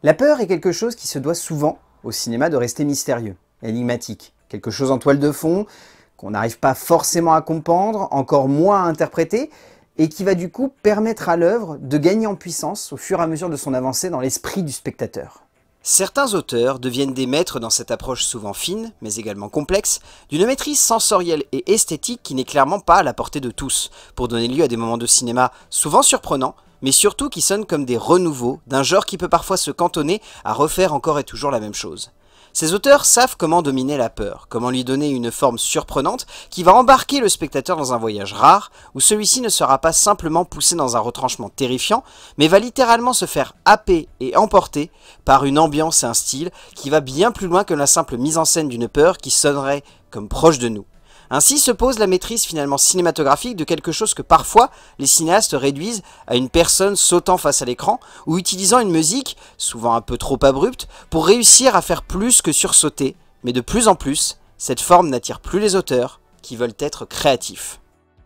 La peur est quelque chose qui se doit souvent au cinéma de rester mystérieux, énigmatique, quelque chose en toile de fond qu'on n'arrive pas forcément à comprendre, encore moins à interpréter, et qui va du coup permettre à l'œuvre de gagner en puissance au fur et à mesure de son avancée dans l'esprit du spectateur. Certains auteurs deviennent des maîtres dans cette approche souvent fine, mais également complexe, d'une maîtrise sensorielle et esthétique qui n'est clairement pas à la portée de tous, pour donner lieu à des moments de cinéma souvent surprenants, mais surtout qui sonnent comme des renouveaux d'un genre qui peut parfois se cantonner à refaire encore et toujours la même chose. Ces auteurs savent comment dominer la peur, comment lui donner une forme surprenante qui va embarquer le spectateur dans un voyage rare, où celui-ci ne sera pas simplement poussé dans un retranchement terrifiant, mais va littéralement se faire happer et emporter par une ambiance et un style qui va bien plus loin que la simple mise en scène d'une peur qui sonnerait comme proche de nous. Ainsi se pose la maîtrise finalement cinématographique de quelque chose que parfois les cinéastes réduisent à une personne sautant face à l'écran ou utilisant une musique, souvent un peu trop abrupte, pour réussir à faire plus que sursauter. Mais de plus en plus, cette forme n'attire plus les auteurs qui veulent être créatifs.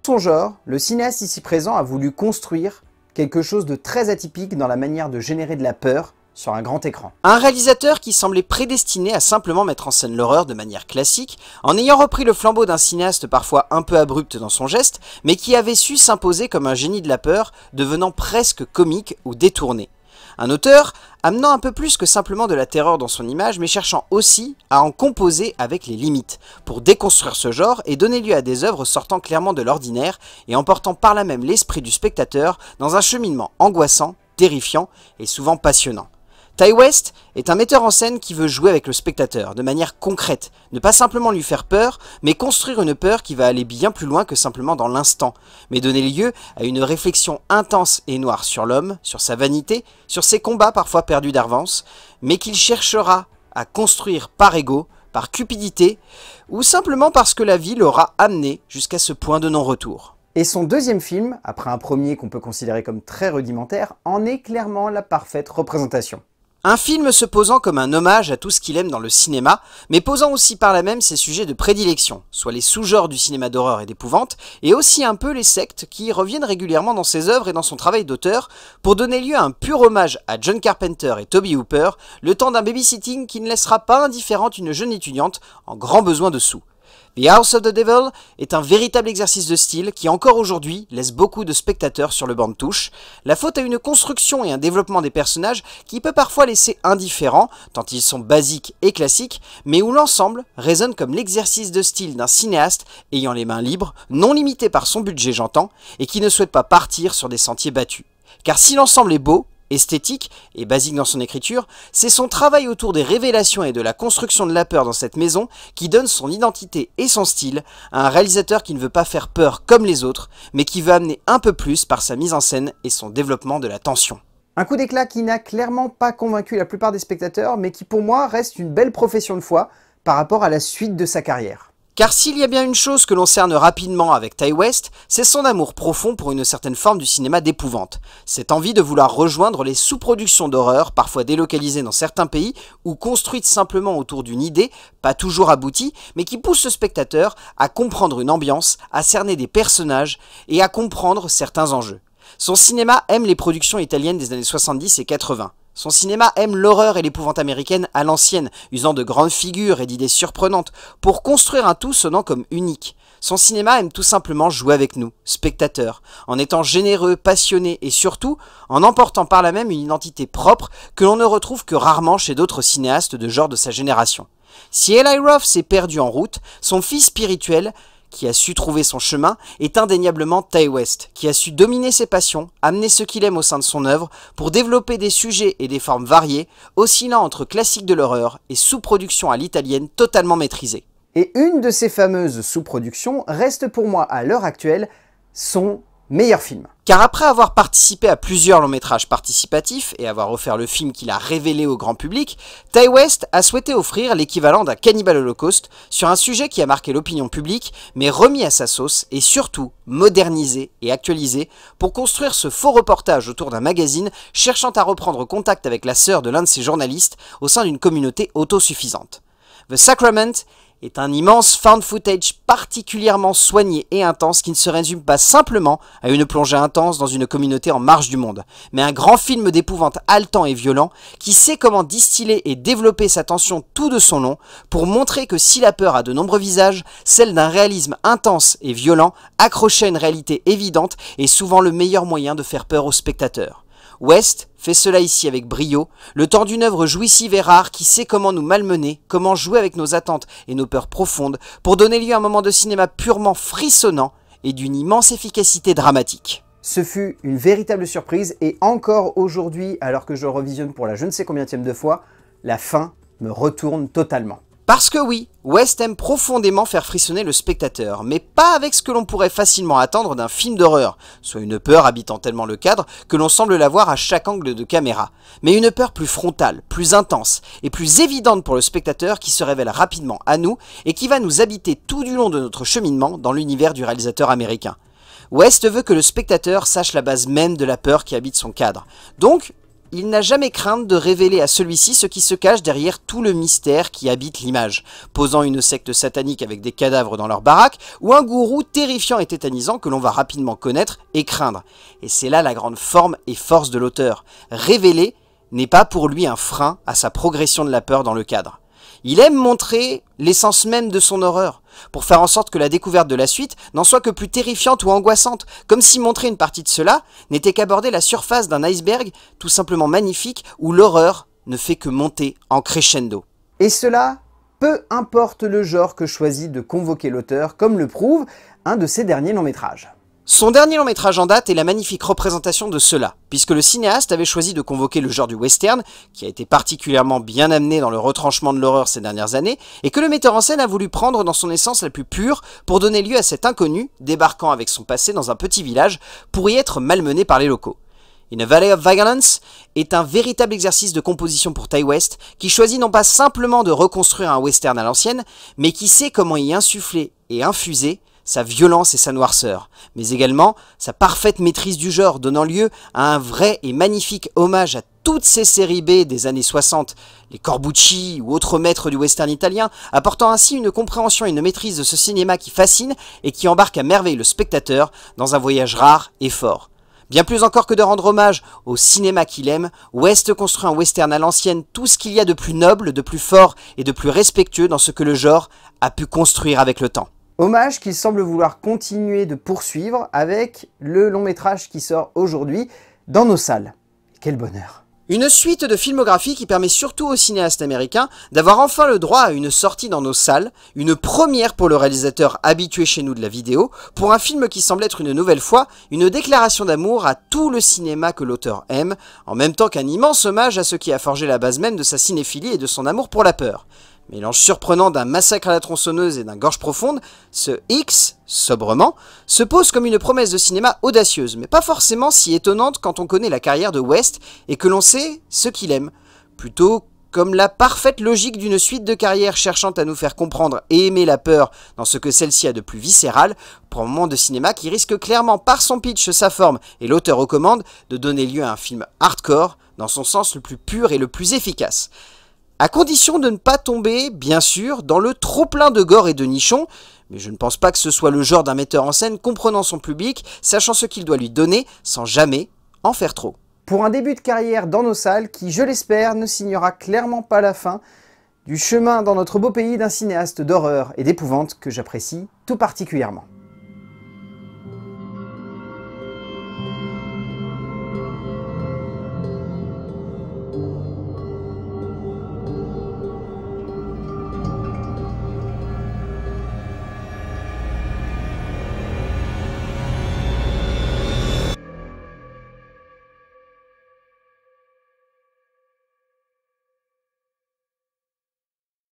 Dans son genre, le cinéaste ici présent a voulu construire quelque chose de très atypique dans la manière de générer de la peur sur un grand écran. Un réalisateur qui semblait prédestiné à simplement mettre en scène l'horreur de manière classique, en ayant repris le flambeau d'un cinéaste parfois un peu abrupt dans son geste, mais qui avait su s'imposer comme un génie de la peur, devenant presque comique ou détourné. Un auteur amenant un peu plus que simplement de la terreur dans son image, mais cherchant aussi à en composer avec les limites, pour déconstruire ce genre et donner lieu à des œuvres sortant clairement de l'ordinaire et emportant par là même l'esprit du spectateur dans un cheminement angoissant, terrifiant et souvent passionnant. Ti West est un metteur en scène qui veut jouer avec le spectateur de manière concrète, ne pas simplement lui faire peur, mais construire une peur qui va aller bien plus loin que simplement dans l'instant, mais donner lieu à une réflexion intense et noire sur l'homme, sur sa vanité, sur ses combats parfois perdus d'avance, mais qu'il cherchera à construire par ego, par cupidité, ou simplement parce que la vie l'aura amené jusqu'à ce point de non-retour. Et son deuxième film, après un premier qu'on peut considérer comme très rudimentaire, en est clairement la parfaite représentation. Un film se posant comme un hommage à tout ce qu'il aime dans le cinéma, mais posant aussi par là même ses sujets de prédilection, soit les sous-genres du cinéma d'horreur et d'épouvante, et aussi un peu les sectes qui reviennent régulièrement dans ses œuvres et dans son travail d'auteur, pour donner lieu à un pur hommage à John Carpenter et Tobe Hooper, le temps d'un babysitting qui ne laissera pas indifférente une jeune étudiante en grand besoin de sous. The House of the Devil est un véritable exercice de style qui encore aujourd'hui laisse beaucoup de spectateurs sur le banc de touche, la faute à une construction et un développement des personnages qui peut parfois laisser indifférent, tant ils sont basiques et classiques, mais où l'ensemble résonne comme l'exercice de style d'un cinéaste ayant les mains libres, non limité par son budget j'entends, et qui ne souhaite pas partir sur des sentiers battus. Car si l'ensemble est beau, esthétique et basique dans son écriture, c'est son travail autour des révélations et de la construction de la peur dans cette maison qui donne son identité et son style à un réalisateur qui ne veut pas faire peur comme les autres, mais qui veut amener un peu plus par sa mise en scène et son développement de la tension. Un coup d'éclat qui n'a clairement pas convaincu la plupart des spectateurs, mais qui pour moi reste une belle profession de foi par rapport à la suite de sa carrière. Car s'il y a bien une chose que l'on cerne rapidement avec Ti West, c'est son amour profond pour une certaine forme du cinéma d'épouvante. Cette envie de vouloir rejoindre les sous-productions d'horreur, parfois délocalisées dans certains pays, ou construites simplement autour d'une idée, pas toujours aboutie, mais qui pousse le spectateur à comprendre une ambiance, à cerner des personnages et à comprendre certains enjeux. Son cinéma aime les productions italiennes des années 70 et 80. Son cinéma aime l'horreur et l'épouvante américaine à l'ancienne, usant de grandes figures et d'idées surprenantes, pour construire un tout sonnant comme unique. Son cinéma aime tout simplement jouer avec nous, spectateurs, en étant généreux, passionné et surtout en emportant par là même une identité propre que l'on ne retrouve que rarement chez d'autres cinéastes de genre de sa génération. Si Eli Roth s'est perdu en route, son fils spirituel, qui a su trouver son chemin, est indéniablement Ti West, qui a su dominer ses passions, amener ce qu'il aime au sein de son œuvre, pour développer des sujets et des formes variées, oscillant entre classique de l'horreur et sous-production à l'italienne totalement maîtrisée. Et une de ces fameuses sous-productions reste pour moi à l'heure actuelle son meilleur film. Car après avoir participé à plusieurs longs métrages participatifs et avoir offert le film qu'il a révélé au grand public, Ti West a souhaité offrir l'équivalent d'un Cannibal Holocaust sur un sujet qui a marqué l'opinion publique, mais remis à sa sauce et surtout modernisé et actualisé pour construire ce faux reportage autour d'un magazine cherchant à reprendre contact avec la sœur de l'un de ses journalistes au sein d'une communauté autosuffisante. The Sacrament est un immense found footage particulièrement soigné et intense qui ne se résume pas simplement à une plongée intense dans une communauté en marge du monde, mais un grand film d'épouvante haletant et violent qui sait comment distiller et développer sa tension tout de son long pour montrer que si la peur a de nombreux visages, celle d'un réalisme intense et violent, accroché à une réalité évidente, est souvent le meilleur moyen de faire peur aux spectateurs. West fait cela ici avec brio, le temps d'une œuvre jouissive et rare qui sait comment nous malmener, comment jouer avec nos attentes et nos peurs profondes pour donner lieu à un moment de cinéma purement frissonnant et d'une immense efficacité dramatique. Ce fut une véritable surprise et encore aujourd'hui, alors que je le revisionne pour la je ne sais combienième de fois, la fin me retourne totalement. Parce que oui, West aime profondément faire frissonner le spectateur, mais pas avec ce que l'on pourrait facilement attendre d'un film d'horreur, soit une peur habitant tellement le cadre que l'on semble la voir à chaque angle de caméra, mais une peur plus frontale, plus intense et plus évidente pour le spectateur qui se révèle rapidement à nous et qui va nous habiter tout du long de notre cheminement dans l'univers du réalisateur américain. West veut que le spectateur sache la base même de la peur qui habite son cadre, donc il n'a jamais crainte de révéler à celui-ci ce qui se cache derrière tout le mystère qui habite l'image, posant une secte satanique avec des cadavres dans leur baraque, ou un gourou terrifiant et tétanisant que l'on va rapidement connaître et craindre. Et c'est là la grande forme et force de l'auteur. Révéler n'est pas pour lui un frein à sa progression de la peur dans le cadre. Il aime montrer l'essence même de son horreur, pour faire en sorte que la découverte de la suite n'en soit que plus terrifiante ou angoissante, comme si montrer une partie de cela n'était qu'aborder la surface d'un iceberg tout simplement magnifique où l'horreur ne fait que monter en crescendo. Et cela, peu importe le genre que choisit de convoquer l'auteur, comme le prouve un de ses derniers longs métrages. Son dernier long métrage en date est la magnifique représentation de cela, puisque le cinéaste avait choisi de convoquer le genre du western, qui a été particulièrement bien amené dans le retranchement de l'horreur ces dernières années, et que le metteur en scène a voulu prendre dans son essence la plus pure pour donner lieu à cet inconnu, débarquant avec son passé dans un petit village, pour y être malmené par les locaux. In a Valley of Violence est un véritable exercice de composition pour Ti West, qui choisit non pas simplement de reconstruire un western à l'ancienne, mais qui sait comment y insuffler et infuser sa violence et sa noirceur, mais également sa parfaite maîtrise du genre, donnant lieu à un vrai et magnifique hommage à toutes ces séries B des années 60, les Corbucci ou autres maîtres du western italien, apportant ainsi une compréhension et une maîtrise de ce cinéma qui fascine et qui embarque à merveille le spectateur dans un voyage rare et fort. Bien plus encore que de rendre hommage au cinéma qu'il aime, West construit un western à l'ancienne tout ce qu'il y a de plus noble, de plus fort et de plus respectueux dans ce que le genre a pu construire avec le temps. Hommage qu'il semble vouloir continuer de poursuivre avec le long métrage qui sort aujourd'hui dans nos salles. Quel bonheur! Une suite de filmographie qui permet surtout aux cinéastes américains d'avoir enfin le droit à une sortie dans nos salles, une première pour le réalisateur habitué chez nous de la vidéo, pour un film qui semble être une nouvelle fois une déclaration d'amour à tout le cinéma que l'auteur aime, en même temps qu'un immense hommage à ce qui a forgé la base même de sa cinéphilie et de son amour pour la peur. Mélange surprenant d'un massacre à la tronçonneuse et d'un gorge profonde, ce X, sobrement, se pose comme une promesse de cinéma audacieuse, mais pas forcément si étonnante quand on connaît la carrière de West et que l'on sait ce qu'il aime. Plutôt comme la parfaite logique d'une suite de carrières cherchant à nous faire comprendre et aimer la peur dans ce que celle-ci a de plus viscéral, pour un moment de cinéma qui risque clairement par son pitch, sa forme et l'auteur aux commandes de donner lieu à un film hardcore dans son sens le plus pur et le plus efficace. À condition de ne pas tomber, bien sûr, dans le trop-plein de gore et de nichons, mais je ne pense pas que ce soit le genre d'un metteur en scène comprenant son public, sachant ce qu'il doit lui donner, sans jamais en faire trop. Pour un début de carrière dans nos salles qui, je l'espère, ne signera clairement pas la fin du chemin dans notre beau pays d'un cinéaste d'horreur et d'épouvante que j'apprécie tout particulièrement.